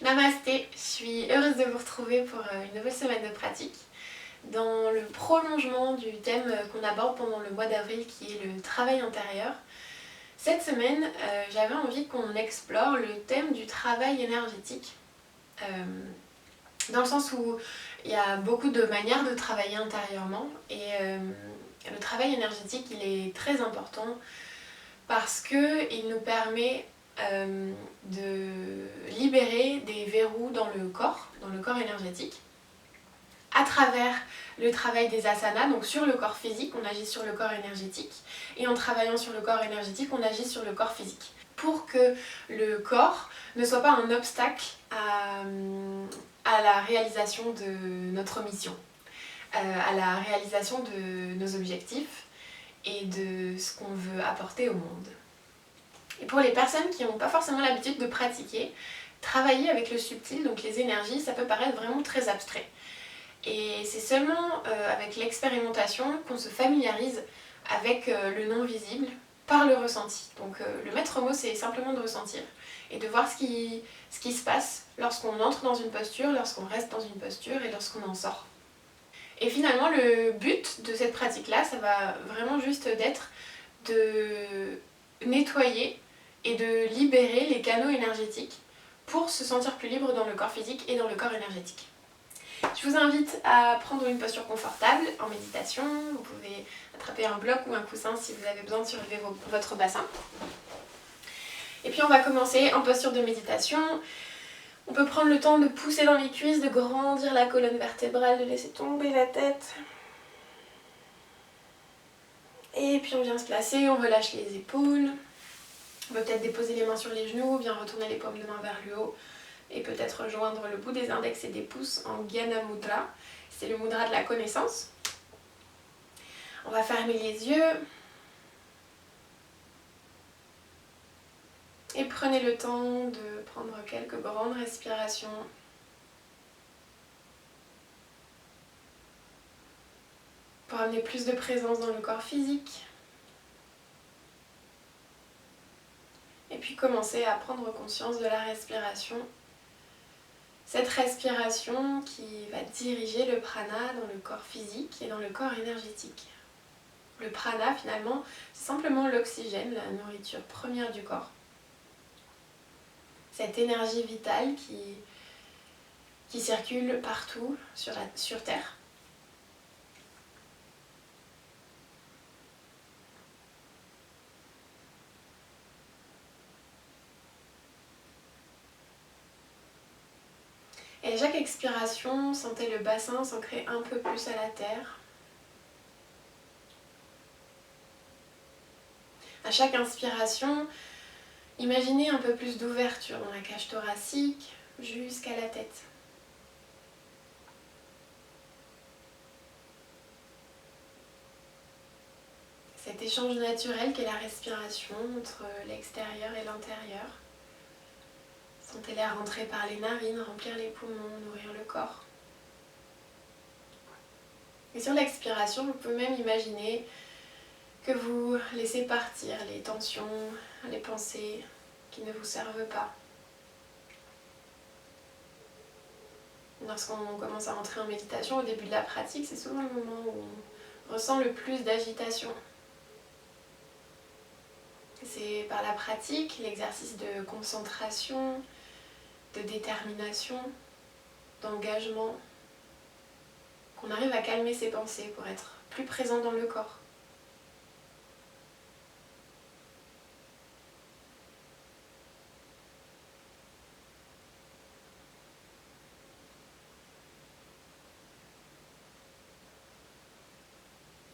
Namasté, je suis heureuse de vous retrouver pour une nouvelle semaine de pratique dans le prolongement du thème qu'on aborde pendant le mois d'avril qui est le travail intérieur. Cette semaine, j'avais envie qu'on explore le thème du travail énergétique dans le sens où il y a beaucoup de manières de travailler intérieurement et le travail énergétique il est très important parce qu'il nous permet de libérer des verrous dans le corps énergétique, à travers le travail des asanas, donc sur le corps physique, on agit sur le corps énergétique, et en travaillant sur le corps énergétique, on agit sur le corps physique, pour que le corps ne soit pas un obstacle à la réalisation de notre mission, à la réalisation de nos objectifs et de ce qu'on veut apporter au monde. Et pour les personnes qui n'ont pas forcément l'habitude de pratiquer, travailler avec le subtil, donc les énergies, ça peut paraître vraiment très abstrait. Et c'est seulement avec l'expérimentation qu'on se familiarise avec le non visible par le ressenti. Donc le maître mot, c'est simplement de ressentir et de voir ce qui se passe lorsqu'on entre dans une posture, lorsqu'on reste dans une posture et lorsqu'on en sort. Et finalement, le but de cette pratique-là, ça va vraiment juste d'être de nettoyer et de libérer les canaux énergétiques pour se sentir plus libre dans le corps physique et dans le corps énergétique. Je vous invite à prendre une posture confortable en méditation. Vous pouvez attraper un bloc ou un coussin si vous avez besoin de surélever votre bassin. Et puis on va commencer en posture de méditation. On peut prendre le temps de pousser dans les cuisses, de grandir la colonne vertébrale, de laisser tomber la tête. Et puis on vient se placer, on relâche les épaules. On peut peut-être déposer les mains sur les genoux, bien retourner les paumes de main vers le haut et peut-être rejoindre le bout des index et des pouces en Gyana Mudra. C'est le mudra de la connaissance. On va fermer les yeux. Et prenez le temps de prendre quelques grandes respirations. Pour amener plus de présence dans le corps physique. Et puis commencer à prendre conscience de la respiration. Cette respiration qui va diriger le prana dans le corps physique et dans le corps énergétique. Le prana finalement, c'est simplement l'oxygène, la nourriture première du corps. Cette énergie vitale qui circule partout sur Terre. Et à chaque expiration, sentez le bassin s'ancrer un peu plus à la terre. À chaque inspiration, imaginez un peu plus d'ouverture dans la cage thoracique jusqu'à la tête. Cet échange naturel qu'est la respiration entre l'extérieur et l'intérieur. Sentez l'air rentrer par les narines, remplir les poumons, nourrir le corps. Et sur l'expiration, vous pouvez même imaginer que vous laissez partir les tensions, les pensées qui ne vous servent pas. Lorsqu'on commence à entrer en méditation, au début de la pratique, c'est souvent le moment où on ressent le plus d'agitation. C'est par la pratique, l'exercice de concentration, de détermination, d'engagement, qu'on arrive à calmer ses pensées pour être plus présent dans le corps.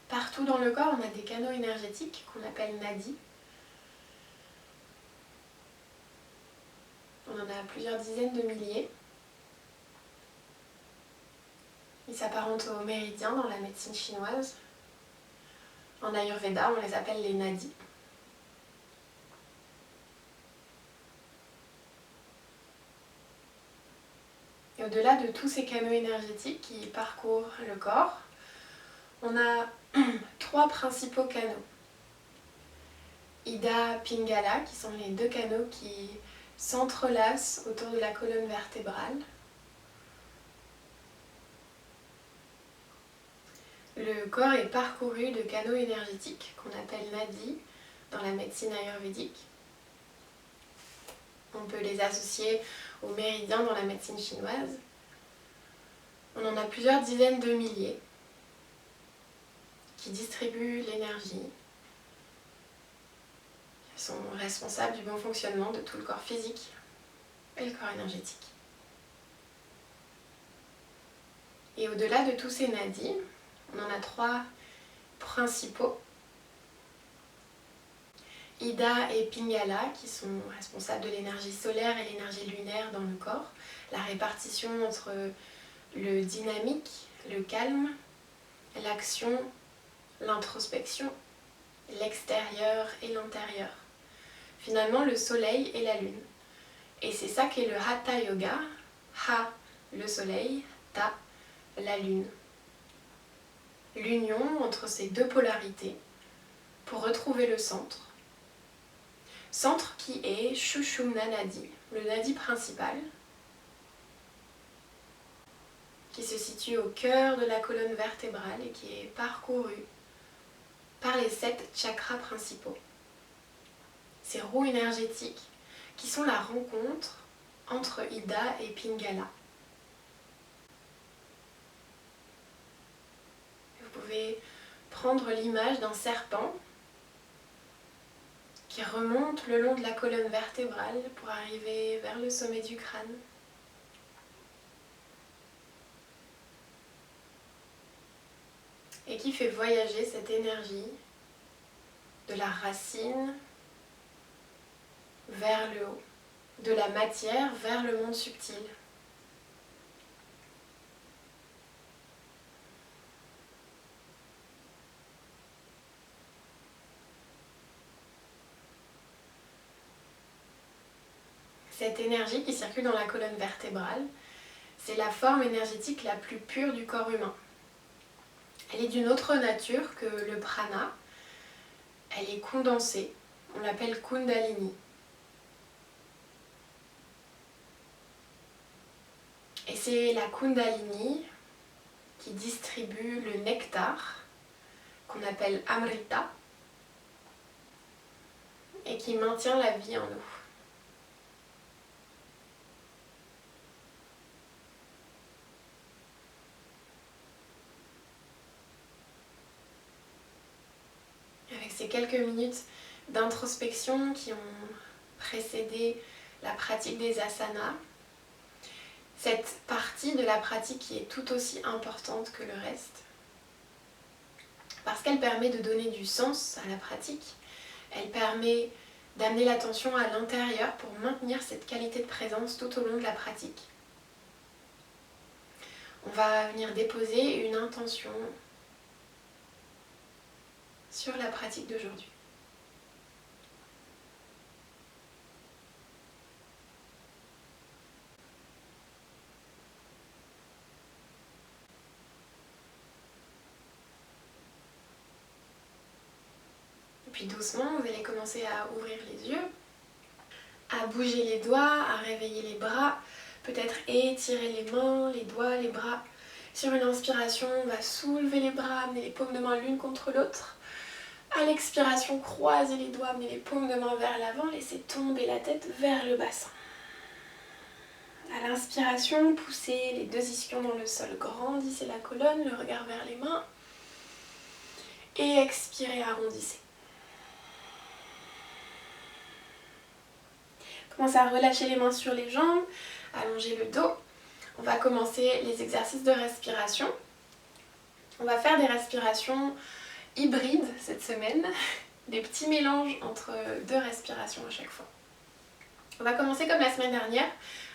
Partout dans le corps, on a des canaux énergétiques qu'on appelle nadis. On en a plusieurs dizaines de milliers. Ils s'apparentent aux méridiens dans la médecine chinoise. En Ayurveda, on les appelle les nadis. Et au-delà de tous ces canaux énergétiques qui parcourent le corps, on a 3 principaux canaux. Ida, Pingala, qui sont les 2 canaux qui s'entrelacent autour de la colonne vertébrale. Le corps est parcouru de canaux énergétiques qu'on appelle nadis dans la médecine ayurvédique. On peut les associer aux méridiens dans la médecine chinoise. On en a plusieurs dizaines de milliers qui distribuent l'énergie, qui sont responsables du bon fonctionnement de tout le corps physique et le corps énergétique. Et au-delà de tous ces nadis, on en a 3 principaux. Ida et Pingala qui sont responsables de l'énergie solaire et l'énergie lunaire dans le corps, la répartition entre le dynamique, le calme, l'action, l'introspection, l'extérieur et l'intérieur. Finalement, le soleil et la lune. Et c'est ça qu'est le Hatha Yoga. Ha, le soleil, Ta, la lune. L'union entre ces 2 polarités pour retrouver le centre. Centre qui est Shushumna Nadi, le nadi principal, qui se situe au cœur de la colonne vertébrale et qui est parcouru par les 7 chakras principaux. Ces roues énergétiques qui sont la rencontre entre Ida et Pingala. Vous pouvez prendre l'image d'un serpent qui remonte le long de la colonne vertébrale pour arriver vers le sommet du crâne. Et qui fait voyager cette énergie de la racine vers le haut, de la matière vers le monde subtil. Cette énergie qui circule dans la colonne vertébrale, c'est la forme énergétique la plus pure du corps humain. Elle est d'une autre nature que le prana. Elle est condensée. On l'appelle Kundalini. Et c'est la Kundalini qui distribue le nectar, qu'on appelle Amrita, et qui maintient la vie en nous. Avec ces quelques minutes d'introspection qui ont précédé la pratique des asanas, cette partie de la pratique qui est tout aussi importante que le reste, parce qu'elle permet de donner du sens à la pratique, elle permet d'amener l'attention à l'intérieur pour maintenir cette qualité de présence tout au long de la pratique. On va venir déposer une intention sur la pratique d'aujourd'hui. Et puis doucement, vous allez commencer à ouvrir les yeux, à bouger les doigts, à réveiller les bras, peut-être étirer les mains, les doigts, les bras. Sur une inspiration, on va soulever les bras, amener les paumes de main l'une contre l'autre. À l'expiration, croisez les doigts, amenez les paumes de main vers l'avant, laissez tomber la tête vers le bassin. À l'inspiration, poussez les 2 ischions dans le sol, grandissez la colonne, le regard vers les mains. Et expirez, arrondissez. Commencez à relâcher les mains sur les jambes, allongez le dos. On va commencer les exercices de respiration. On va faire des respirations hybrides cette semaine, des petits mélanges entre 2 respirations à chaque fois. On va commencer comme la semaine dernière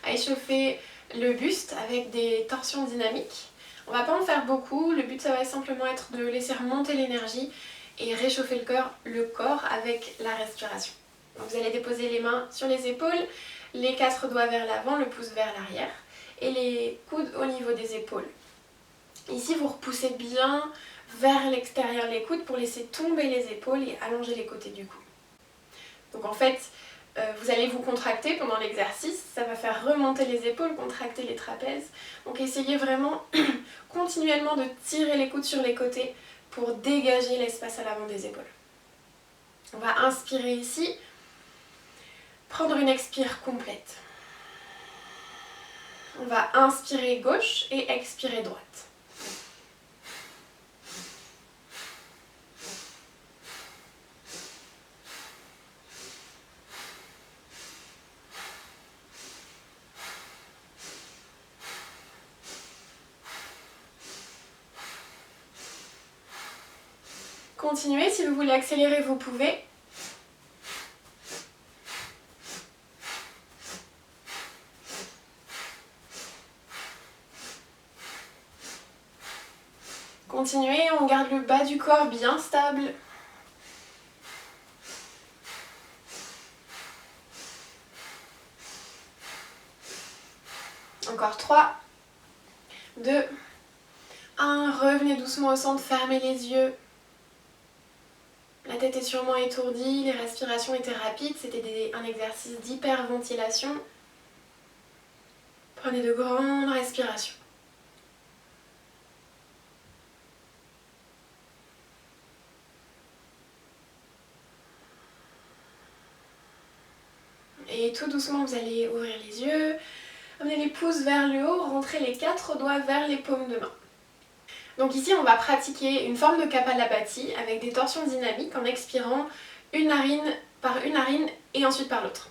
à échauffer le buste avec des torsions dynamiques. On va pas en faire beaucoup, le but ça va simplement être de laisser remonter l'énergie et réchauffer le corps avec la respiration. Donc vous allez déposer les mains sur les épaules, les 4 doigts vers l'avant, le pouce vers l'arrière et les coudes au niveau des épaules. Ici vous repoussez bien vers l'extérieur les coudes pour laisser tomber les épaules et allonger les côtés du cou. Donc en fait, vous allez vous contracter pendant l'exercice, ça va faire remonter les épaules, contracter les trapèzes. Donc essayez vraiment continuellement de tirer les coudes sur les côtés pour dégager l'espace à l'avant des épaules. On va inspirer ici, prendre une expire complète. On va inspirer gauche et expirer droite. Continuez, si vous voulez accélérer, vous pouvez. Continuez, on garde le bas du corps bien stable. Encore 3, 2, 1. Revenez doucement au centre, fermez les yeux. La tête est sûrement étourdie, les respirations étaient rapides, c'était un exercice d'hyperventilation. Prenez de grandes respirations. Et tout doucement, vous allez ouvrir les yeux, amener les pouces vers le haut, rentrer les 4 doigts vers les paumes de main. Donc ici, on va pratiquer une forme de Kapalabhati avec des torsions dynamiques en expirant une narine par une narine et ensuite par l'autre.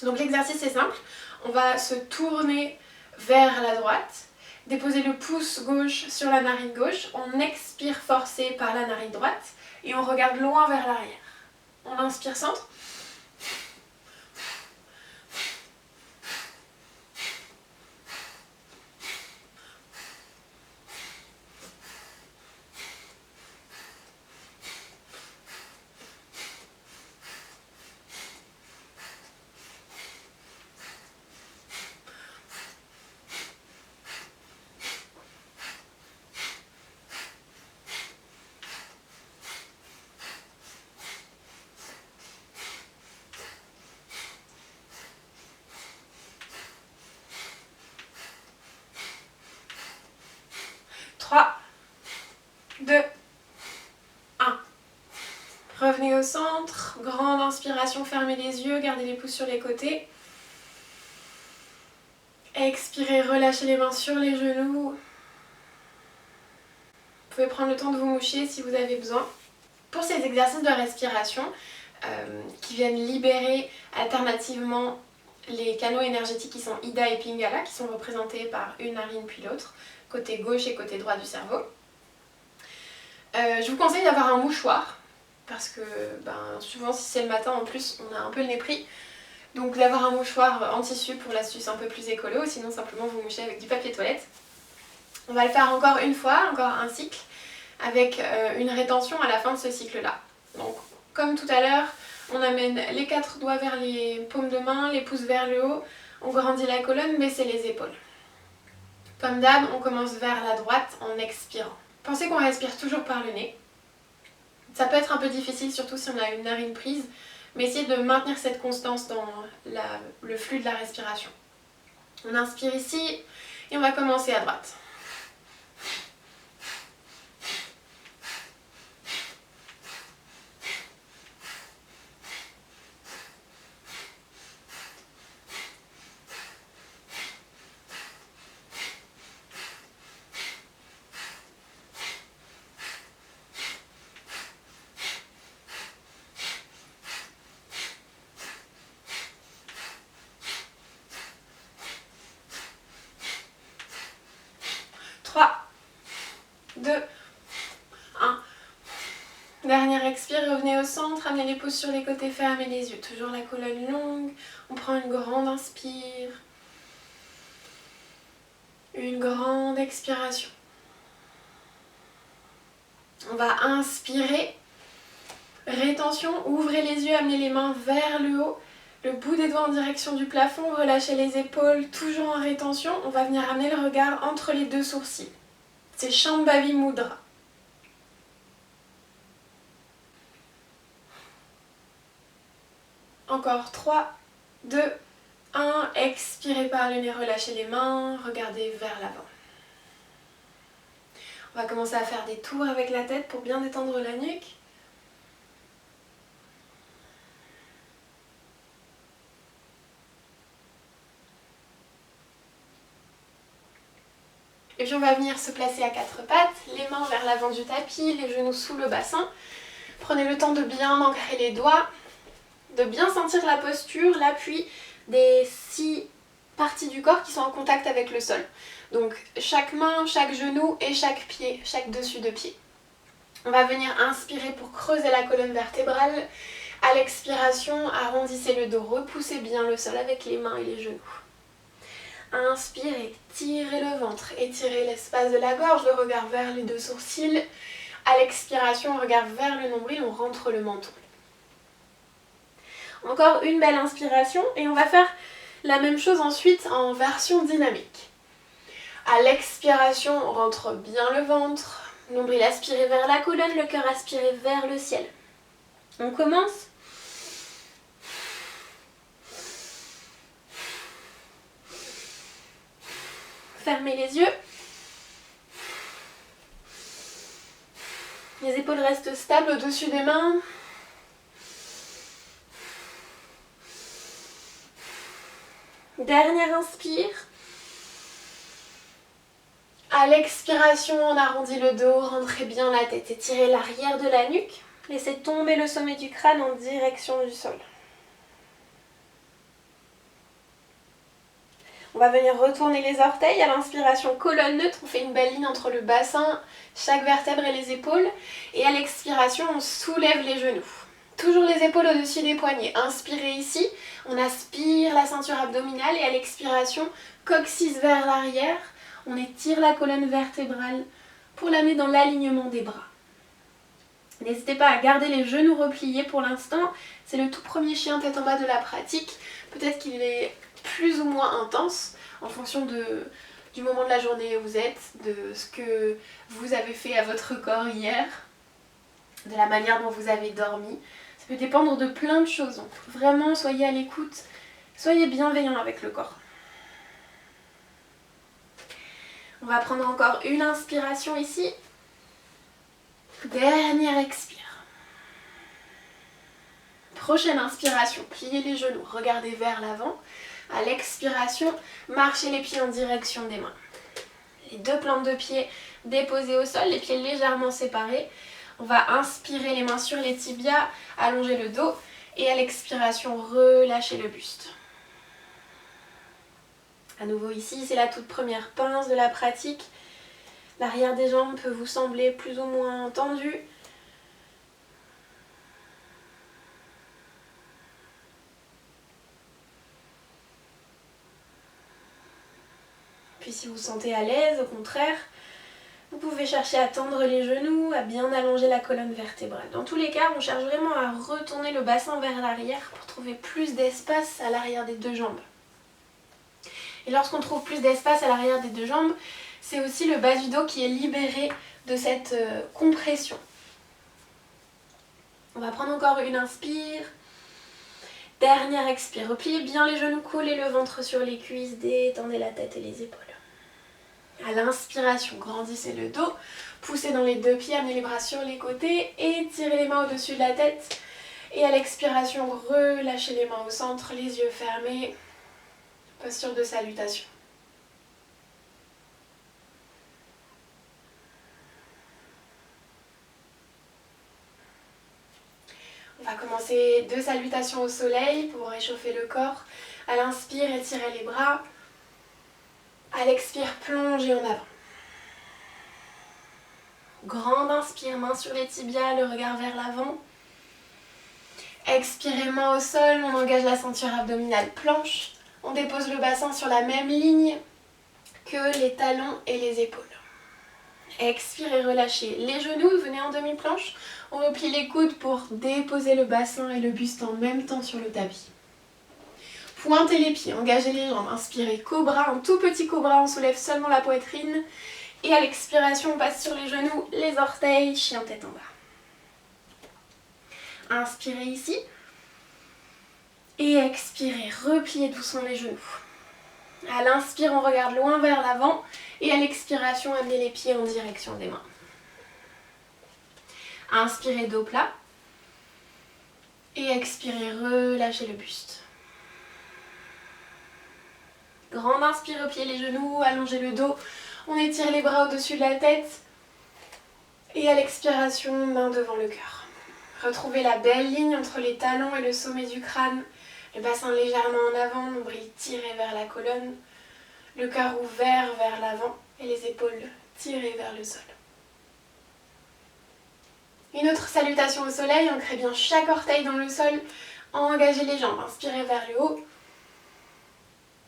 Donc l'exercice est simple, on va se tourner vers la droite, déposer le pouce gauche sur la narine gauche, on expire forcé par la narine droite et on regarde loin vers l'arrière. On inspire centre. Trois, 2, 1. Revenez au centre, grande inspiration, fermez les yeux, gardez les pouces sur les côtés. Expirez, relâchez les mains sur les genoux. Vous pouvez prendre le temps de vous moucher si vous avez besoin. Pour ces exercices de respiration qui viennent libérer alternativement les canaux énergétiques qui sont Ida et Pingala, qui sont représentés par une narine puis l'autre, côté gauche et côté droit du cerveau. Je vous conseille d'avoir un mouchoir, parce que souvent si c'est le matin en plus on a un peu le nez pris. Donc d'avoir un mouchoir en tissu pour l'astuce un peu plus écolo, sinon simplement vous mouchez avec du papier toilette. On va le faire encore une fois, encore un cycle, avec une rétention à la fin de ce cycle-là. Donc comme tout à l'heure, on amène les 4 doigts vers les paumes de main, les pouces vers le haut, on grandit la colonne, baissez les épaules. Comme d'hab, on commence vers la droite en expirant. Pensez qu'on respire toujours par le nez. Ça peut être un peu difficile, surtout si on a une narine prise, mais essayez de maintenir cette constance dans le flux de la respiration. On inspire ici et on va commencer à droite. Trois, 2, 1. Dernière expire, revenez au centre, amenez les pouces sur les côtés, fermez les yeux. Toujours la colonne longue. On prend une grande inspire. Une grande expiration. On va inspirer. Rétention, ouvrez les yeux, amenez les mains vers le haut. Le bout des doigts en direction du plafond, relâchez les épaules, toujours en rétention. On va venir amener le regard entre les 2 sourcils. C'est Shambhavi Mudra. Encore 3, 2, 1. Expirez par le nez, relâchez les mains, regardez vers l'avant. On va commencer à faire des tours avec la tête pour bien détendre la nuque. Et puis on va venir se placer à quatre pattes, les mains vers l'avant du tapis, les genoux sous le bassin. Prenez le temps de bien ancrer les doigts, de bien sentir la posture, l'appui des 6 parties du corps qui sont en contact avec le sol. Donc chaque main, chaque genou et chaque pied, chaque dessus de pied. On va venir inspirer pour creuser la colonne vertébrale. À l'expiration, arrondissez le dos, repoussez bien le sol avec les mains et les genoux. Inspirez, tirez le ventre, étirez l'espace de la gorge, le regard vers les 2 sourcils. À l'expiration, on regarde vers le nombril, on rentre le menton. Encore une belle inspiration et on va faire la même chose ensuite en version dynamique. À l'expiration, on rentre bien le ventre, nombril aspiré vers la colonne, le cœur aspiré vers le ciel. On commence. Fermez les yeux. Les épaules restent stables au-dessus des mains. Dernière inspire. À l'expiration, on arrondit le dos, rentrez bien la tête, étirez l'arrière de la nuque. Laissez tomber le sommet du crâne en direction du sol. On va venir retourner les orteils. À l'inspiration, colonne neutre, on fait une belle ligne entre le bassin, chaque vertèbre et les épaules. Et à l'expiration, on soulève les genoux. Toujours les épaules au-dessus des poignets. Inspirez ici, on aspire la ceinture abdominale et à l'expiration, coccyx vers l'arrière. On étire la colonne vertébrale pour l'amener dans l'alignement des bras. N'hésitez pas à garder les genoux repliés pour l'instant. C'est le tout premier chien tête en bas de la pratique. Peut-être qu'il est plus ou moins intense en fonction du moment de la journée où vous êtes, de ce que vous avez fait à votre corps hier, de la manière dont vous avez dormi. Ça peut dépendre de plein de choses. Donc vraiment, soyez à l'écoute, soyez bienveillant avec le corps. On va prendre encore une inspiration ici. Dernière expire. Prochaine inspiration, pliez les genoux, regardez vers l'avant. À l'expiration, marchez les pieds en direction des mains. Les 2 plantes de pied déposées au sol, les pieds légèrement séparés. On va inspirer les mains sur les tibias, allonger le dos et à l'expiration, relâchez le buste. À nouveau ici, c'est la toute première pince de la pratique. L'arrière des jambes peut vous sembler plus ou moins tendu. Puis si vous vous sentez à l'aise, au contraire, vous pouvez chercher à tendre les genoux, à bien allonger la colonne vertébrale. Dans tous les cas, on cherche vraiment à retourner le bassin vers l'arrière pour trouver plus d'espace à l'arrière des 2 jambes. Et lorsqu'on trouve plus d'espace à l'arrière des 2 jambes, c'est aussi le bas du dos qui est libéré de cette compression. On va prendre encore une inspire. Dernière expire. Repliez bien les genoux, collez le ventre sur les cuisses, détendez la tête et les épaules. À l'inspiration, grandissez le dos, poussez dans les 2 pieds, amenez les bras sur les côtés, étirez les mains au-dessus de la tête. Et à l'expiration, relâchez les mains au centre, les yeux fermés. Posture de salutation. On va commencer 2 salutations au soleil pour réchauffer le corps. À l'inspire, étirez les bras. À l'expire, plongez en avant. Grande inspire, main sur les tibias, le regard vers l'avant. Expirez, main au sol, on engage la ceinture abdominale, planche. On dépose le bassin sur la même ligne que les talons et les épaules. Expirez, relâchez les genoux, venez en demi-planche. On replie les coudes pour déposer le bassin et le buste en même temps sur le tapis. Pointez les pieds, engagez les jambes, inspirez, cobra, un tout petit cobra, on soulève seulement la poitrine. Et à l'expiration, on passe sur les genoux, les orteils, chien tête en bas. Inspirez ici. Et expirez, repliez doucement les genoux. À l'inspire, on regarde loin vers l'avant. Et à l'expiration, amenez les pieds en direction des mains. Inspirez, dos plat. Et expirez, relâchez le buste. Grande inspire, repliez les genoux, allongez le dos. On étire les bras au-dessus de la tête. Et à l'expiration, main devant le cœur. Retrouvez la belle ligne entre les talons et le sommet du crâne. Le bassin légèrement en avant, nombril tiré vers la colonne. Le cœur ouvert vers l'avant et les épaules tirées vers le sol. Une autre salutation au soleil, ancrez bien chaque orteil dans le sol. Engagez les jambes, inspirez vers le haut.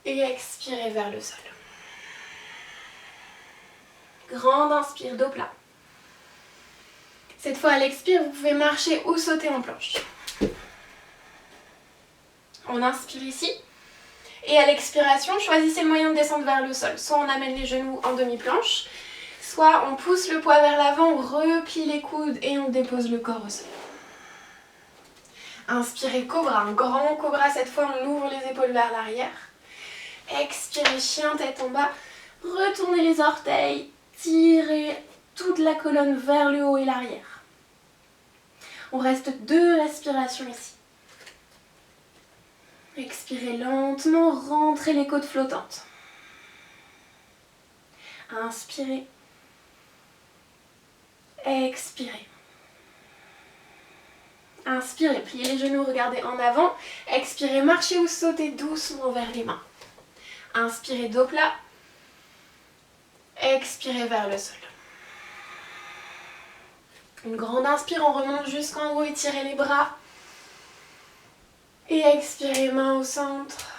Et expirez vers le sol. Grande inspire, dos plat. Cette fois à l'expire, vous pouvez marcher ou sauter en planche. On inspire ici. Et à l'expiration, choisissez le moyen de descendre vers le sol. Soit on amène les genoux en demi-planche, soit on pousse le poids vers l'avant, on replie les coudes et on dépose le corps au sol. Inspirez, cobra, un grand cobra. Cette fois, on ouvre les épaules vers l'arrière. Expirez, chien, tête en bas. Retournez les orteils. Tirez toute la colonne vers le haut et l'arrière. On reste 2 respirations ici. Expirez lentement, rentrez les côtes flottantes. Inspirez. Expirez. Inspirez, pliez les genoux, regardez en avant. Expirez, marchez ou sautez doucement vers les mains. Inspirez, dos plat. Expirez vers le sol. Une grande inspire, on remonte jusqu'en haut, étirez les bras. Et expirez, main au centre.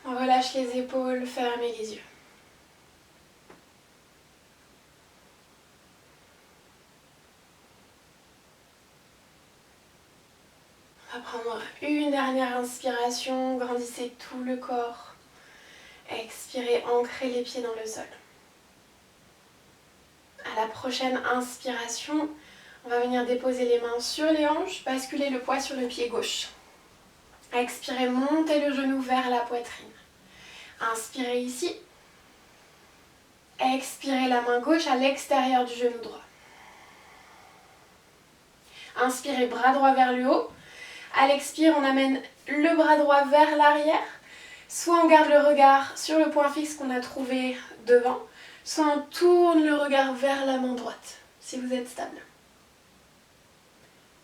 On relâche les épaules, fermez les yeux. On va prendre une dernière inspiration, grandissez tout le corps. Expirez, ancrez les pieds dans le sol. À la prochaine inspiration, on va venir déposer les mains sur les hanches, basculer le poids sur le pied gauche. Expirez, montez le genou vers la poitrine. Inspirez ici. Expirez la main gauche à l'extérieur du genou droit. Inspirez, bras droit vers le haut. À l'expire, on amène le bras droit vers l'arrière. Soit on garde le regard sur le point fixe qu'on a trouvé devant, soit on tourne le regard vers la main droite, si vous êtes stable.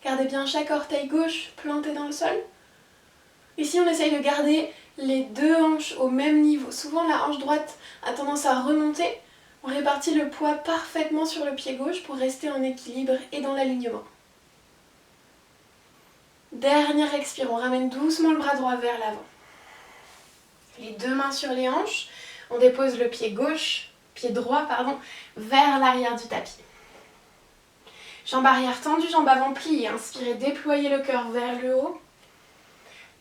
Gardez bien chaque orteil gauche planté dans le sol. Ici, on essaye de garder les 2 hanches au même niveau. Souvent, la hanche droite a tendance à remonter. On répartit le poids parfaitement sur le pied gauche pour rester en équilibre et dans l'alignement. Dernière expire, on ramène doucement le bras droit vers l'avant. Les 2 mains sur les hanches, on dépose le pied droit, vers l'arrière du tapis. Jambes arrière tendues, jambes avant pliées. Inspirez, déployez le cœur vers le haut.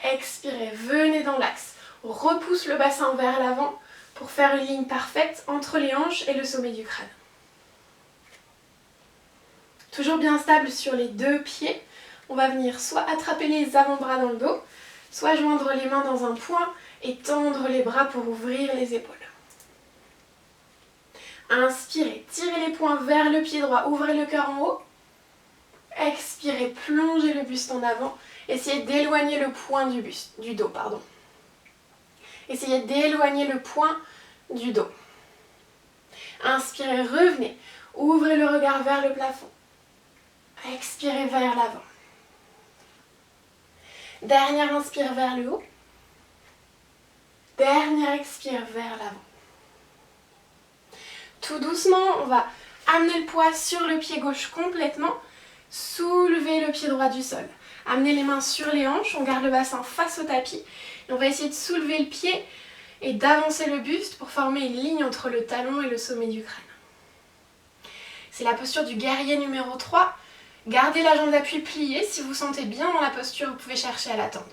Expirez, venez dans l'axe. On repousse le bassin vers l'avant pour faire une ligne parfaite entre les hanches et le sommet du crâne. Toujours bien stable sur les 2 pieds, on va venir soit attraper les avant-bras dans le dos, soit joindre les mains dans un point et tendre les bras pour ouvrir les épaules. Inspirez, tirez les poings vers le pied droit, ouvrez le cœur en haut. Expirez, plongez le buste en avant. Essayez d'éloigner le point du dos. Essayez d'éloigner le point du dos. Inspirez, revenez. Ouvrez le regard vers le plafond. Expirez vers l'avant. Dernière inspire vers le haut. Dernière expire vers l'avant. Tout doucement, on va amener le poids sur le pied gauche complètement. Soulevez le pied droit du sol. Amenez les mains sur les hanches, on garde le bassin face au tapis. Et on va essayer de soulever le pied et d'avancer le buste pour former une ligne entre le talon et le sommet du crâne. C'est la posture du guerrier numéro 3. Gardez la jambe d'appui pliée. Si vous sentez bien dans la posture, vous pouvez chercher à la tendre.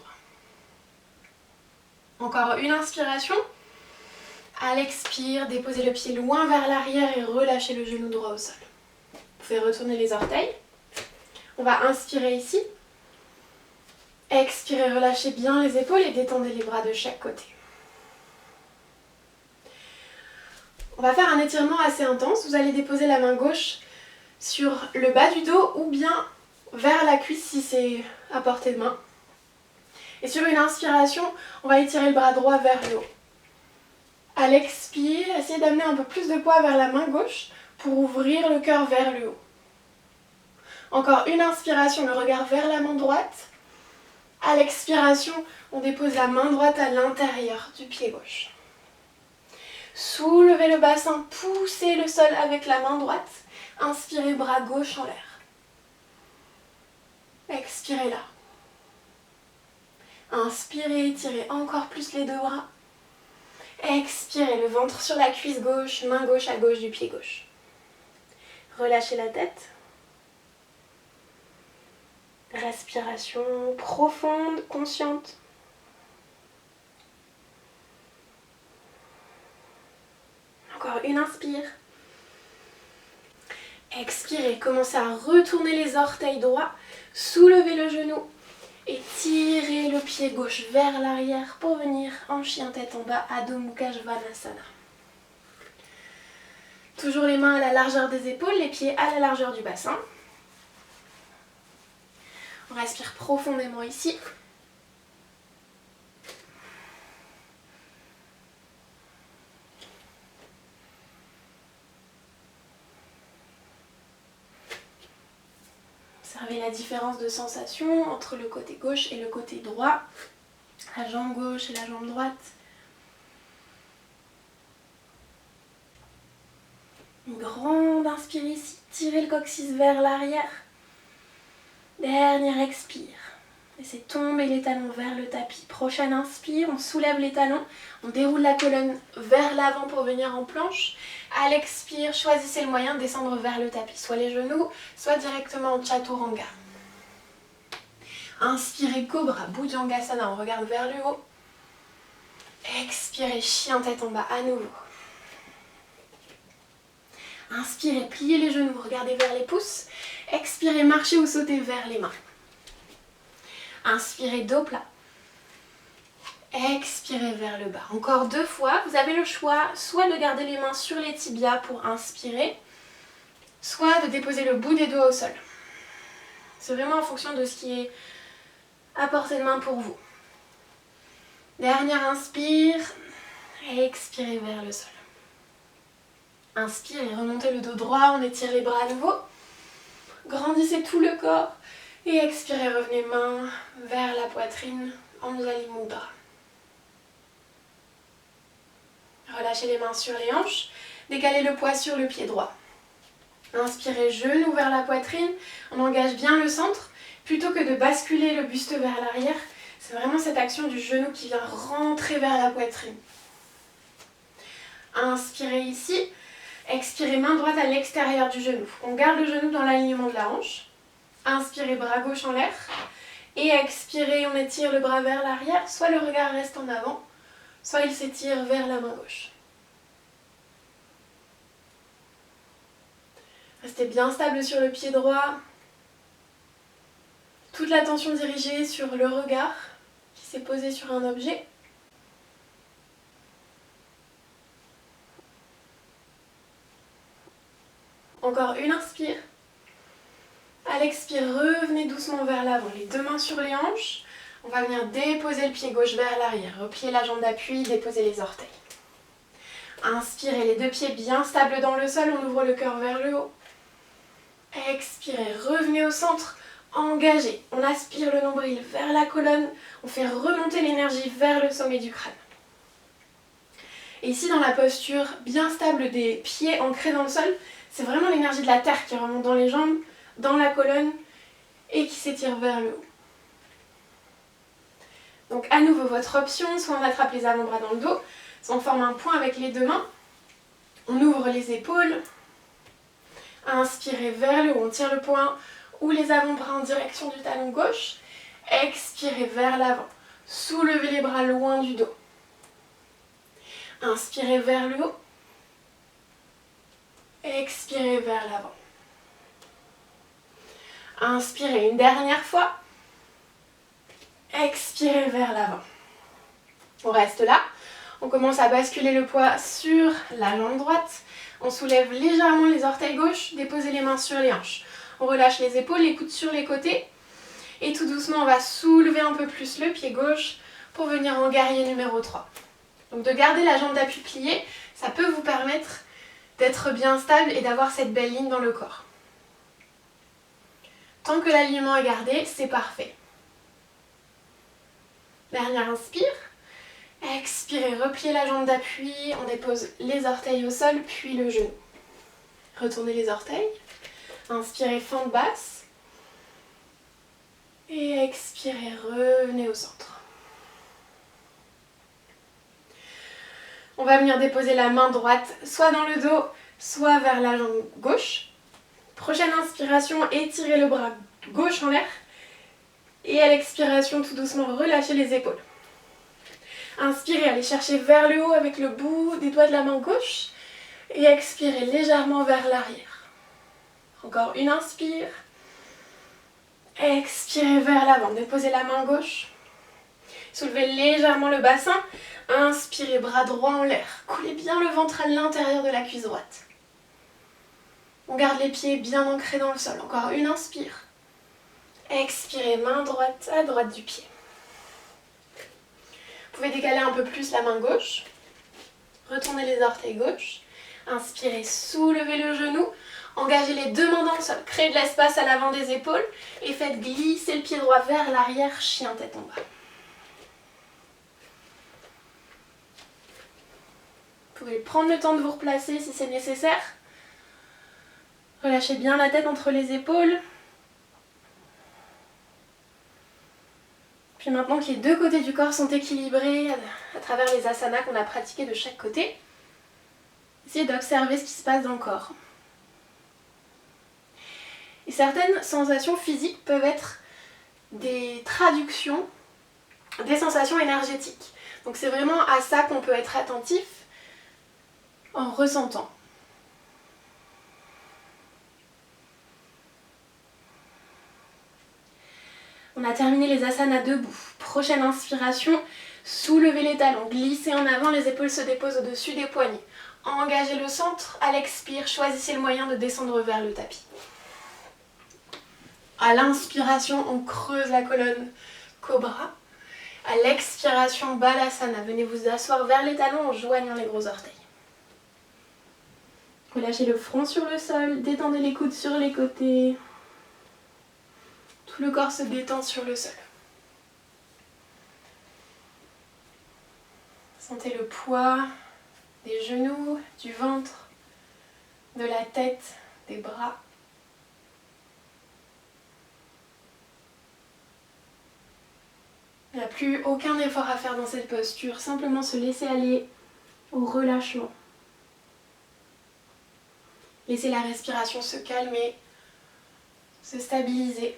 Encore une inspiration. À l'expire, déposez le pied loin vers l'arrière et relâchez le genou droit au sol. Vous pouvez retourner les orteils. On va inspirer ici. Expirez, relâchez bien les épaules et détendez les bras de chaque côté. On va faire un étirement assez intense. Vous allez déposer la main gauche sur le bas du dos ou bien vers la cuisse si c'est à portée de main. Et sur une inspiration, on va étirer le bras droit vers le haut. À l'expire, essayez d'amener un peu plus de poids vers la main gauche pour ouvrir le cœur vers le haut. Encore une inspiration, le regard vers la main droite. À l'expiration, on dépose la main droite à l'intérieur du pied gauche. Soulevez le bassin, poussez le sol avec la main droite. Inspirez, bras gauche en l'air. Expirez là. Inspirez, étirez encore plus les deux bras. Expirez, le ventre sur la cuisse gauche, main gauche à gauche du pied gauche. Relâchez la tête. Respiration profonde, consciente. Encore une inspire. Expirez, commencez à retourner les orteils droits, soulevez le genou et tirez le pied gauche vers l'arrière pour venir en chien tête en bas, Adho Mukha Svanasana. Toujours les mains à la largeur des épaules, les pieds à la largeur du bassin. On respire profondément ici. Observez la différence de sensation entre le côté gauche et le côté droit, la jambe gauche et la jambe droite. Une grande inspire ici, tirez le coccyx vers l'arrière. Dernière expire. Laissez tomber les talons vers le tapis. Prochaine inspire, on soulève les talons, on déroule la colonne vers l'avant pour venir en planche. À l'expire, choisissez le moyen de descendre vers le tapis, soit les genoux, soit directement en chaturanga. Inspirez, cobra, bhujangasana, on regarde vers le haut. Expirez, chien tête en bas à nouveau. Inspirez, pliez les genoux, regardez vers les pouces. Expirez, marchez ou sautez vers les mains. Inspirez, dos plat. Expirez vers le bas. Encore 2 fois, vous avez le choix soit de garder les mains sur les tibias pour inspirer, soit de déposer le bout des doigts au sol. C'est vraiment en fonction de ce qui est à portée de main pour vous. Dernière inspire, expirez vers le sol. Inspirez, remontez le dos droit, on étire les bras à nouveau. Grandissez tout le corps et expirez, revenez main vers la poitrine, Anjali Mudra. Relâchez les mains sur les hanches, décalez le poids sur le pied droit. Inspirez, genou vers la poitrine, on engage bien le centre. Plutôt que de basculer le buste vers l'arrière, c'est vraiment cette action du genou qui vient rentrer vers la poitrine. Inspirez ici, expirez main droite à l'extérieur du genou. On garde le genou dans l'alignement de la hanche. Inspirez, bras gauche en l'air. Et expirez, on étire le bras vers l'arrière, soit le regard reste en avant, soit il s'étire vers la main gauche. Restez bien stable sur le pied droit. Toute l'attention dirigée sur le regard qui s'est posé sur un objet. Encore une inspire. À l'expire, revenez doucement vers l'avant, les 2 mains sur les hanches. On va venir déposer le pied gauche vers l'arrière, replier la jambe d'appui, déposer les orteils. Inspirez, les 2 pieds bien stables dans le sol, on ouvre le cœur vers le haut. Expirez, revenez au centre, engagez. On aspire le nombril vers la colonne, on fait remonter l'énergie vers le sommet du crâne. Et ici, dans la posture bien stable des pieds ancrés dans le sol, c'est vraiment l'énergie de la terre qui remonte dans les jambes, dans la colonne et qui s'étire vers le haut. Donc à nouveau, votre option, soit on attrape les avant-bras dans le dos, soit on forme un point avec les 2 mains. On ouvre les épaules. Inspirez vers le haut, on tire le poing ou les avant-bras en direction du talon gauche. Expirez vers l'avant. Soulevez les bras loin du dos. Inspirez vers le haut. Expirez vers l'avant. Inspirez une dernière fois. expirez vers l'avant. On reste là. On commence à basculer le poids sur la jambe droite. On soulève légèrement les orteils gauches, déposez les mains sur les hanches. On relâche les épaules, les coudes sur les côtés. Et tout doucement, on va soulever un peu plus le pied gauche pour venir en guerrier numéro 3. Donc de garder la jambe d'appui pliée, ça peut vous permettre d'être bien stable et d'avoir cette belle ligne dans le corps. Tant que l'alignement est gardé, c'est parfait. Dernière inspire. Expirez, repliez la jambe d'appui, on dépose les orteils au sol, puis le genou. Retournez les orteils. Inspirez, fente basse. Et expirez, revenez au centre. On va venir déposer la main droite, soit dans le dos, soit vers la jambe gauche. Prochaine inspiration, étirez le bras gauche en l'air. Et à l'expiration, tout doucement, relâchez les épaules. Inspirez, allez chercher vers le haut avec le bout des doigts de la main gauche. Et expirez légèrement vers l'arrière. Encore une inspire. Expirez vers l'avant, déposez la main gauche. Soulevez légèrement le bassin. Inspirez, bras droit en l'air. Coulez bien le ventre à l'intérieur de la cuisse droite. On garde les pieds bien ancrés dans le sol. Encore une inspire. Expirez, main droite à droite du pied. Vous pouvez décaler un peu plus la main gauche. Retournez les orteils gauche. Inspirez, soulevez le genou. Engagez les deux mains dans le sol. Créez de l'espace à l'avant des épaules. Et faites glisser le pied droit vers l'arrière, chien tête en bas. Vous pouvez prendre le temps de vous replacer si c'est nécessaire. Relâchez bien la tête entre les épaules. Puis maintenant que les deux côtés du corps sont équilibrés à travers les asanas qu'on a pratiqués de chaque côté, essayez d'observer ce qui se passe dans le corps. Et certaines sensations physiques peuvent être des traductions des sensations énergétiques. Donc c'est vraiment à ça qu'on peut être attentif en ressentant. On a terminé les asanas debout. Prochaine inspiration, soulevez les talons, glissez en avant, les épaules se déposent au-dessus des poignets. Engagez le centre, à l'expire, choisissez le moyen de descendre vers le tapis. À l'inspiration, on creuse la colonne cobra. À l'expiration, balasana. Venez vous asseoir vers les talons en joignant les gros orteils. Relâchez le front sur le sol, détendez les coudes sur les côtés. Tout le corps se détend sur le sol. Sentez le poids des genoux, du ventre, de la tête, des bras. Il n'y a plus aucun effort à faire dans cette posture, simplement se laisser aller au relâchement. Laissez la respiration se calmer, se stabiliser.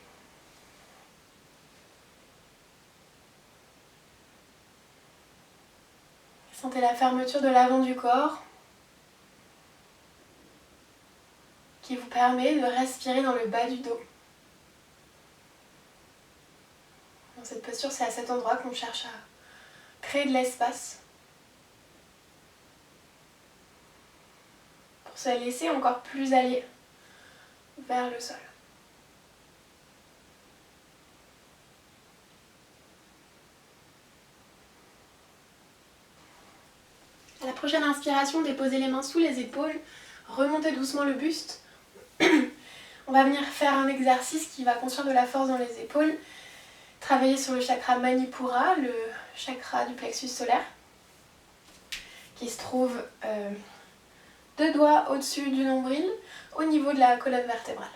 Sentez la fermeture de l'avant du corps qui vous permet de respirer dans le bas du dos. Dans cette posture, c'est à cet endroit qu'on cherche à créer de l'espace pour se laisser encore plus aller vers le sol. À la prochaine inspiration, déposez les mains sous les épaules, remontez doucement le buste. On va venir faire un exercice qui va construire de la force dans les épaules. Travailler sur le chakra Manipura, le chakra du plexus solaire, qui se trouve deux doigts au-dessus du nombril, au niveau de la colonne vertébrale.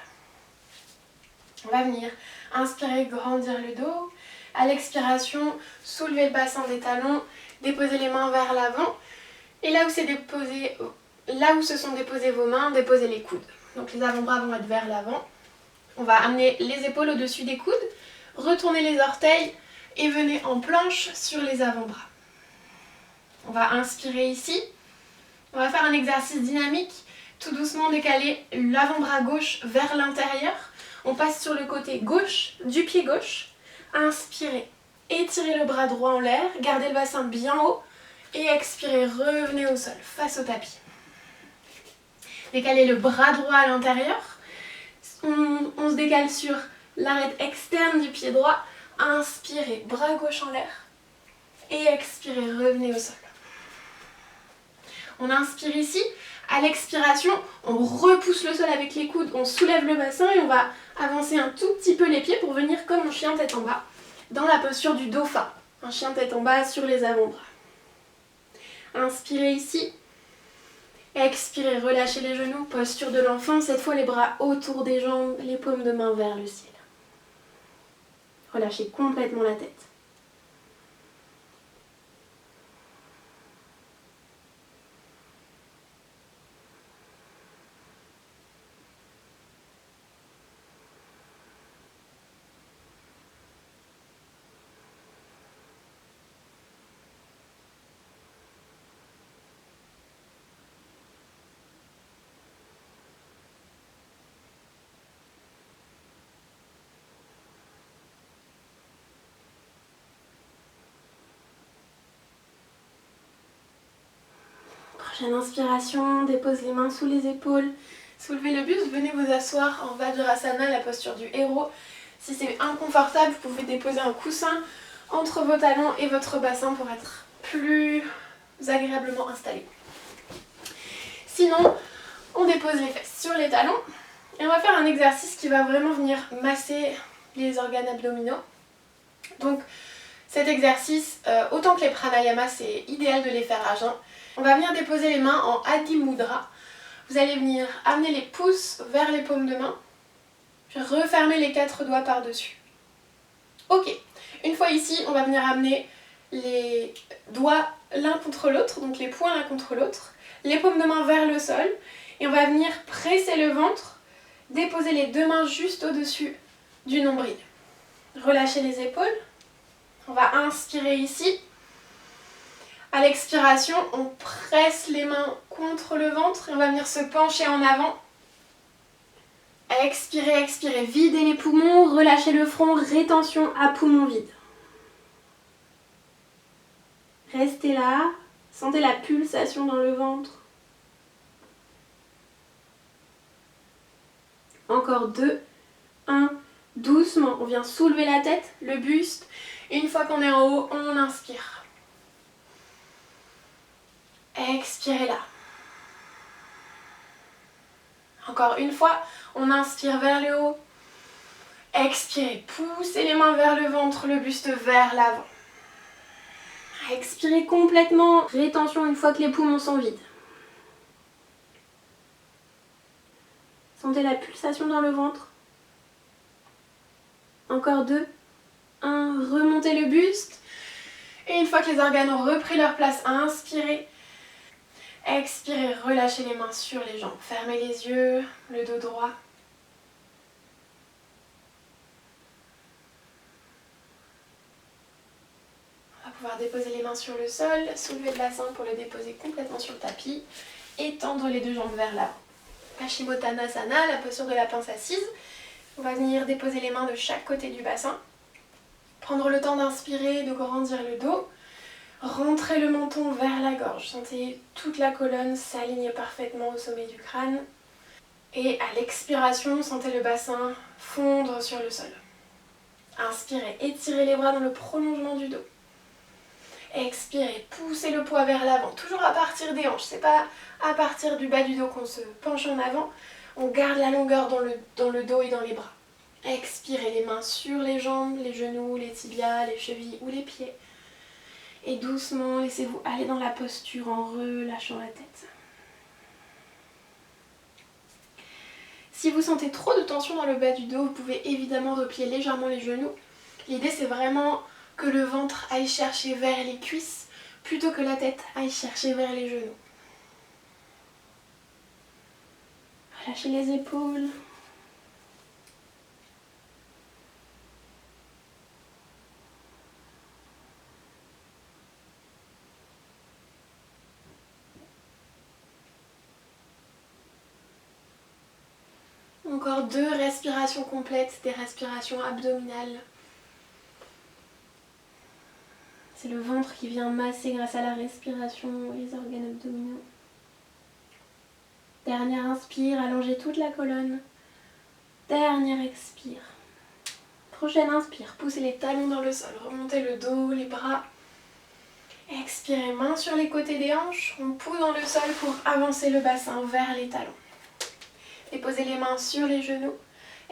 On va venir inspirer, grandir le dos. À l'expiration, soulever le bassin des talons, déposer les mains vers l'avant. Et là où se sont déposées vos mains, déposez les coudes. Donc les avant-bras vont être vers l'avant. On va amener les épaules au-dessus des coudes, retournez les orteils et venez en planche sur les avant-bras. On va inspirer ici. On va faire un exercice dynamique. Tout doucement décaler l'avant-bras gauche vers l'intérieur. On passe sur le côté gauche du pied gauche. Inspirez. étirez le bras droit en l'air, gardez le bassin bien haut et expirez, revenez au sol, face au tapis. Décalez le bras droit à l'intérieur, on se décale sur l'arête externe du pied droit, inspirez, bras gauche en l'air et expirez, revenez au sol. On inspire ici, à l'expiration, on repousse le sol avec les coudes, on soulève le bassin et on va avancer un tout petit peu les pieds pour venir comme un chien tête en bas, dans la posture du dauphin. Un chien tête en bas sur les avant-bras. Inspirez ici, expirez, relâchez les genoux, posture de l'enfant, cette fois les bras autour des jambes, les paumes de main vers le ciel. Relâchez complètement la tête. Prochaine inspiration, dépose les mains sous les épaules, soulevez le buste, venez vous asseoir en Vajrasana, la posture du héros. Si c'est inconfortable, vous pouvez déposer un coussin entre vos talons et votre bassin pour être plus agréablement installé. Sinon, on dépose les fesses sur les talons et on va faire un exercice qui va vraiment venir masser les organes abdominaux. Donc cet exercice, autant que les pranayamas, c'est idéal de les faire à jeun. On va venir déposer les mains en Adi Mudra. Vous allez venir amener les pouces vers les paumes de main, puis refermer les 4 doigts par-dessus. Ok, une fois ici, on va venir amener les doigts l'un contre l'autre, donc les poings l'un contre l'autre, les paumes de main vers le sol, et on va venir presser le ventre, déposer les 2 mains juste au-dessus du nombril. Relâchez les épaules. On va inspirer ici. À l'expiration, on presse les mains contre le ventre et on va venir se pencher en avant. Expirez, expirez, videz les poumons, relâchez le front, rétention à poumons vides. Restez là, sentez la pulsation dans le ventre. Encore 2, 1, doucement, on vient soulever la tête, le buste. Une fois qu'on est en haut, on inspire. Expirez là. Encore une fois, on inspire vers le haut. Expirez, poussez les mains vers le ventre, le buste vers l'avant. Expirez complètement, rétention une fois que les poumons sont vides. Sentez la pulsation dans le ventre. Encore 2, 1, remontez le buste. Et une fois que les organes ont repris leur place, inspirez. Expirez, relâchez les mains sur les jambes. Fermez les yeux, le dos droit. On va pouvoir déposer les mains sur le sol, soulever le bassin pour le déposer complètement sur le tapis et tendre les 2 jambes vers l'avant. Paschimottanasana, la posture de la pince assise. On va venir déposer les mains de chaque côté du bassin. Prendre le temps d'inspirer, de grandir le dos. Rentrez le menton vers la gorge. Sentez toute la colonne s'aligner parfaitement au sommet du crâne. Et à l'expiration, sentez le bassin fondre sur le sol. Inspirez, étirez les bras dans le prolongement du dos. Expirez, poussez le poids vers l'avant, toujours à partir des hanches. C'est pas à partir du bas du dos qu'on se penche en avant. On garde la longueur dans le dos et dans les bras. Expirez, les mains sur les jambes, les genoux, les tibias, les chevilles ou les pieds. Et doucement, laissez-vous aller dans la posture en relâchant la tête. Si vous sentez trop de tension dans le bas du dos, vous pouvez évidemment replier légèrement les genoux. L'idée, c'est vraiment que le ventre aille chercher vers les cuisses plutôt que la tête aille chercher vers les genoux. Relâchez les épaules. Encore 2 respirations complètes, des respirations abdominales. C'est le ventre qui vient masser grâce à la respiration les organes abdominaux. Dernière inspire, allongez toute la colonne. Dernière expire. Prochaine inspire, poussez les talons dans le sol, remontez le dos, les bras. Expirez, main sur les côtés des hanches, on pousse dans le sol pour avancer le bassin vers les talons. Déposez les mains sur les genoux.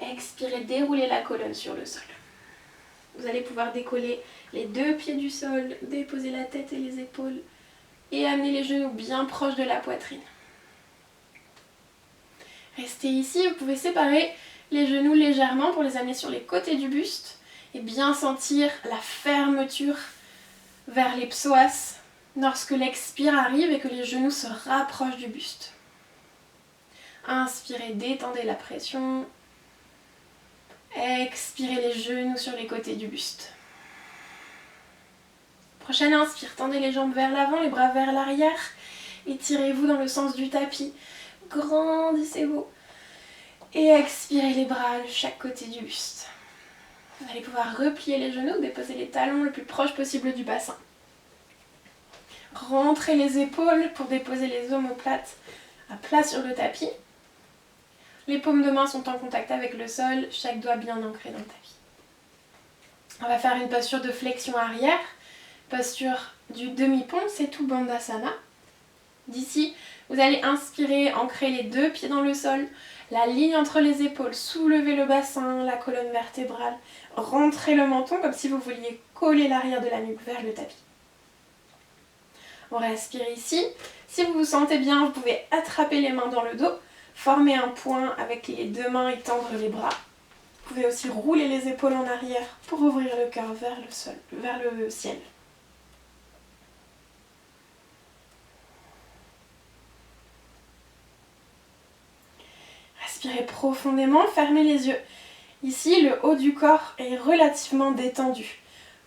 Expirez, déroulez la colonne sur le sol. Vous allez pouvoir décoller les deux pieds du sol, déposer la tête et les épaules et amener les genoux bien proches de la poitrine. Restez ici, vous pouvez séparer les genoux légèrement pour les amener sur les côtés du buste et bien sentir la fermeture vers les psoas lorsque l'expire arrive et que les genoux se rapprochent du buste. Inspirez, détendez la pression. Expirez les genoux sur les côtés du buste. Prochaine inspire, tendez les jambes vers l'avant, les bras vers l'arrière. Étirez-vous dans le sens du tapis. Grandissez-vous. Et expirez les bras de chaque côté du buste. Vous allez pouvoir replier les genoux, déposer les talons le plus proche possible du bassin. Rentrez les épaules pour déposer les omoplates à plat sur le tapis. Les paumes de main sont en contact avec le sol, chaque doigt bien ancré dans le tapis. On va faire une posture de flexion arrière, posture du demi-pont, Setu Bandhasana. D'ici, vous allez inspirer, ancrer les deux pieds dans le sol, la ligne entre les épaules, soulever le bassin, la colonne vertébrale, rentrez le menton comme si vous vouliez coller l'arrière de la nuque vers le tapis. On respire ici. Si vous vous sentez bien, vous pouvez attraper les mains dans le dos, former un point avec les deux mains et tendre les bras. Vous pouvez aussi rouler les épaules en arrière pour ouvrir le cœur vers le sol, vers le ciel. Respirez profondément, fermez les yeux. Ici, le haut du corps est relativement détendu.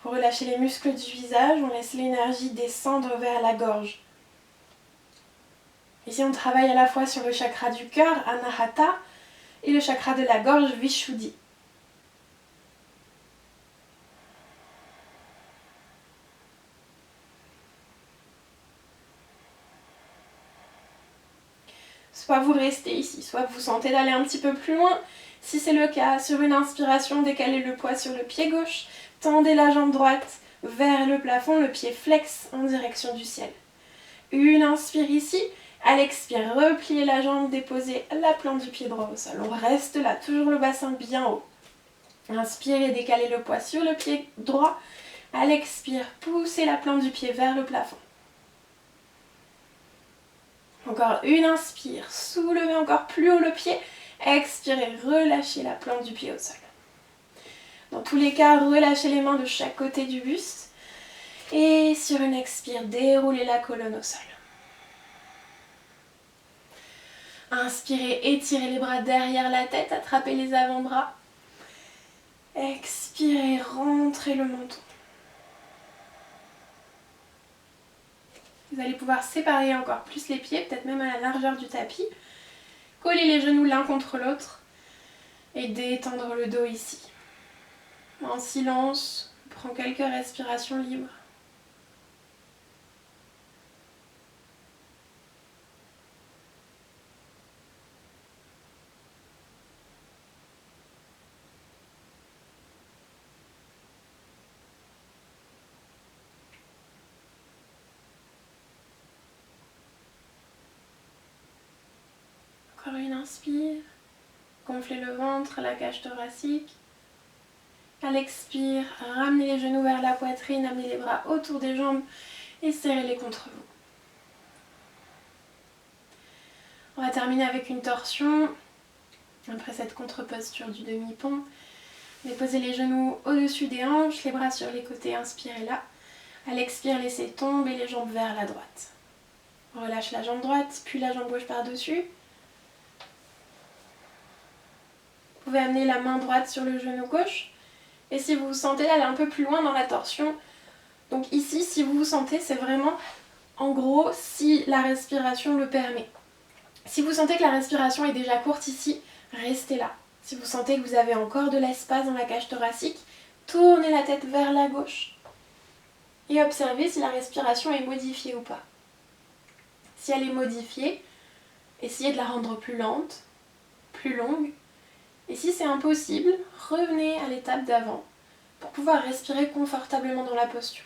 Vous relâchez les muscles du visage, on laisse l'énergie descendre vers la gorge. Ici, on travaille à la fois sur le chakra du cœur, Anahata, et le chakra de la gorge, Vishuddhi. Soit vous restez ici, soit vous sentez d'aller un petit peu plus loin. Si c'est le cas, sur une inspiration, décalez le poids sur le pied gauche, tendez la jambe droite vers le plafond, le pied flex en direction du ciel. Une inspire ici, à l'expire, repliez la jambe, déposez la plante du pied droit au sol. On reste là, toujours le bassin bien haut. Inspirez, décalez le poids sur le pied droit. À l'expire, poussez la plante du pied vers le plafond. Encore une inspire, soulevez encore plus haut le pied. Expirez, relâchez la plante du pied au sol. Dans tous les cas, relâchez les mains de chaque côté du buste. Et sur une expire, déroulez la colonne au sol. Inspirez, étirez les bras derrière la tête, attrapez les avant-bras. Expirez, rentrez le menton. Vous allez pouvoir séparer encore plus les pieds, peut-être même à la largeur du tapis. Coller les genoux l'un contre l'autre et détendre le dos ici. En silence, on prend quelques respirations libres. Encore une inspire, gonflez le ventre, la cage thoracique. À l'expire, ramenez les genoux vers la poitrine, amenez les bras autour des jambes et serrez-les contre vous. On va terminer avec une torsion. Après cette contre-posture du demi-pont, déposez les genoux au-dessus des hanches, les bras sur les côtés, inspirez là. À l'expire, laissez tomber les jambes vers la droite. On relâche la jambe droite, puis la jambe gauche par-dessus. Vous pouvez amener la main droite sur le genou gauche. Et si vous vous sentez aller un peu plus loin dans la torsion, donc ici, si vous vous sentez, c'est vraiment, en gros, si la respiration le permet. Si vous sentez que la respiration est déjà courte ici, restez là. Si vous sentez que vous avez encore de l'espace dans la cage thoracique, tournez la tête vers la gauche. et observez si la respiration est modifiée ou pas. Si elle est modifiée, essayez de la rendre plus lente, plus longue. Et si c'est impossible, revenez à l'étape d'avant pour pouvoir respirer confortablement dans la posture.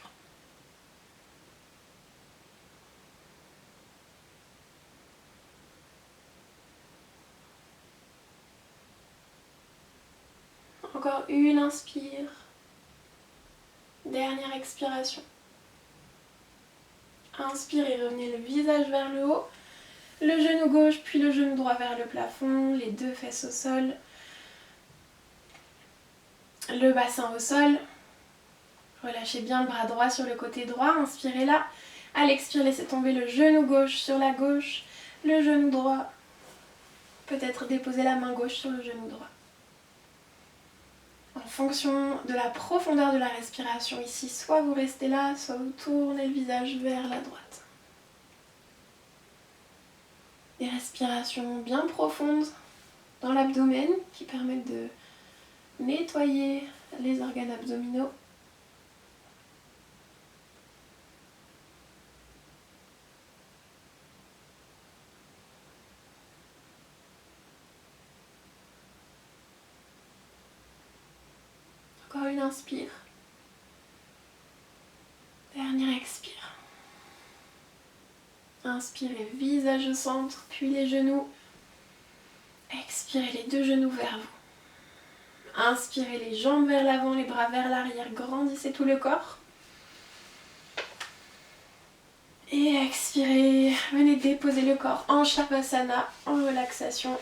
Encore une inspire. Dernière expiration. Inspirez, revenez le visage vers le haut. Le genou gauche puis le genou droit vers le plafond, les deux fesses au sol. Le bassin au sol. Relâchez bien le bras droit sur le côté droit. Inspirez là. À l'expire, laissez tomber le genou gauche sur la gauche. Le genou droit. Peut-être déposer la main gauche sur le genou droit. En fonction de la profondeur de la respiration ici, soit vous restez là, soit vous tournez le visage vers la droite. Des respirations bien profondes dans l'abdomen qui permettent de nettoyer les organes abdominaux. Encore une inspire. Dernière expire. Inspirez, visage au centre, puis les genoux. Expirez les deux genoux vers vous. Inspirez les jambes vers l'avant, les bras vers l'arrière. Grandissez tout le corps. Et expirez, venez déposer le corps en Shavasana, en relaxation.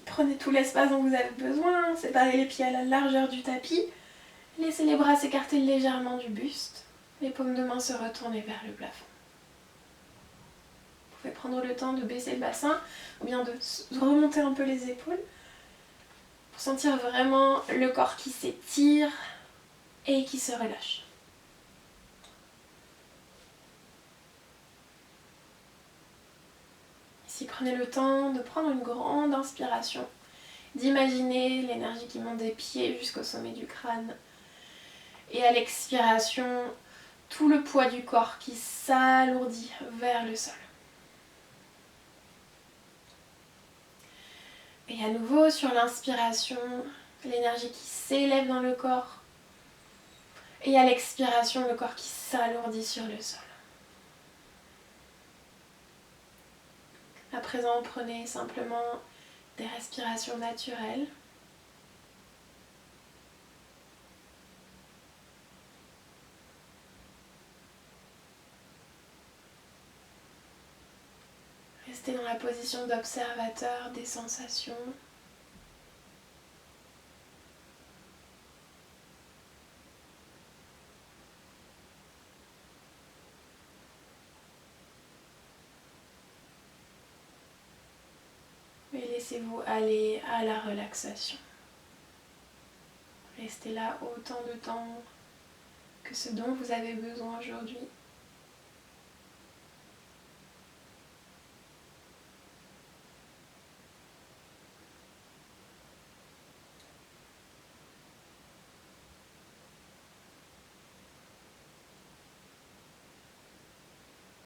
Prenez tout l'espace dont vous avez besoin, séparez les pieds à la largeur du tapis. Laissez les bras s'écarter légèrement du buste, les paumes de main se retourner vers le plafond. Vous pouvez prendre le temps de baisser le bassin ou bien de remonter un peu les épaules pour sentir vraiment le corps qui s'étire et qui se relâche. Ici, prenez le temps de prendre une grande inspiration, d'imaginer l'énergie qui monte des pieds jusqu'au sommet du crâne. Et à l'expiration, tout le poids du corps qui s'alourdit vers le sol. Et à nouveau, sur l'inspiration, l'énergie qui s'élève dans le corps. Et à l'expiration, le corps qui s'alourdit sur le sol. À présent, prenez simplement des respirations naturelles. Restez dans la position d'observateur des sensations. Et laissez-vous aller à la relaxation. Restez là autant de temps que ce dont vous avez besoin aujourd'hui.